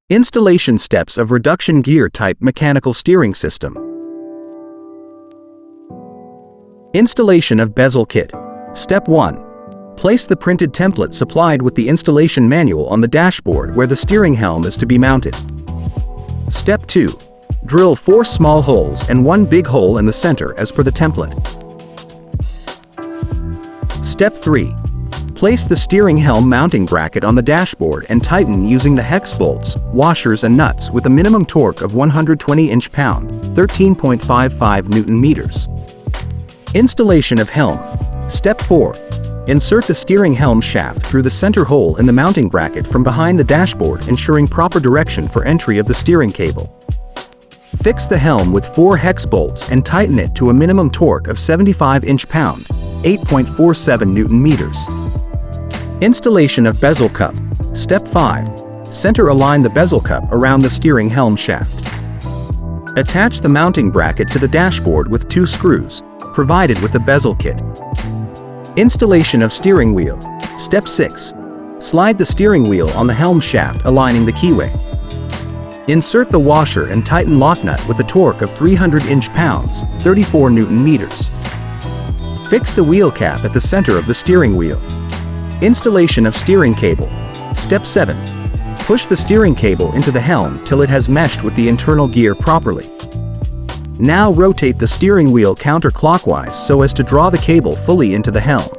Installation steps of reduction gear type mechanical steering system. Installation of bezel kit. Step 1. Place the printed template supplied with the installation manual on the dashboard where the steering helm is to be mounted. Step 2. Drill 4 small holes and 1 big hole in the center as per the template. Step 3. Place the steering helm mounting bracket on the dashboard and tighten using the hex bolts, washers and nuts with a minimum torque of 120 inch-pound, 13.55 Newton-meters. Installation of helm. Step 4. Insert the steering helm shaft through the center hole in the mounting bracket from behind the dashboard, ensuring proper direction for entry of the steering cable. Fix the helm with 4 hex bolts and tighten it to a minimum torque of 75 inch-pound, 8.47 Newton-meters. Installation of bezel cup. Step 5. Center align the bezel cup around the steering helm shaft. Attach the mounting bracket to the dashboard with 2 screws, provided with the bezel kit. Installation of steering wheel. Step 6. Slide the steering wheel on the helm shaft aligning the keyway. Insert the washer and tighten lock nut with a torque of 300 inch-pounds, 34 Newton-meters. Fix the wheel cap at the center of the steering wheel. Installation of steering cable. Step 7. Push the steering cable into the helm till it has meshed with the internal gear properly. Now rotate the steering wheel counterclockwise so as to draw the cable fully into the helm.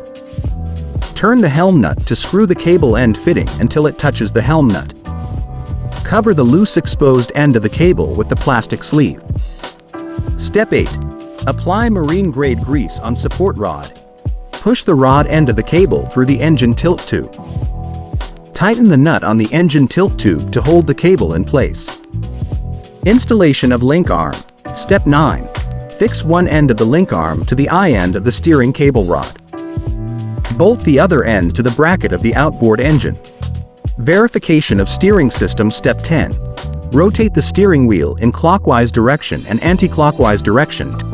Turn the helm nut to screw the cable end fitting until it touches the helm nut. Cover the loose exposed end of the cable with the plastic sleeve. Step 8. Apply marine-grade grease on support rod. Push the rod end of the cable through the engine tilt tube. Tighten the nut on the engine tilt tube to hold the cable in place. Installation of link arm. Step 9. Fix one end of the link arm to the eye end of the steering cable rod. Bolt the other end to the bracket of the outboard engine. Verification of steering system. Step 10. Rotate the steering wheel in clockwise direction and anti-clockwise direction to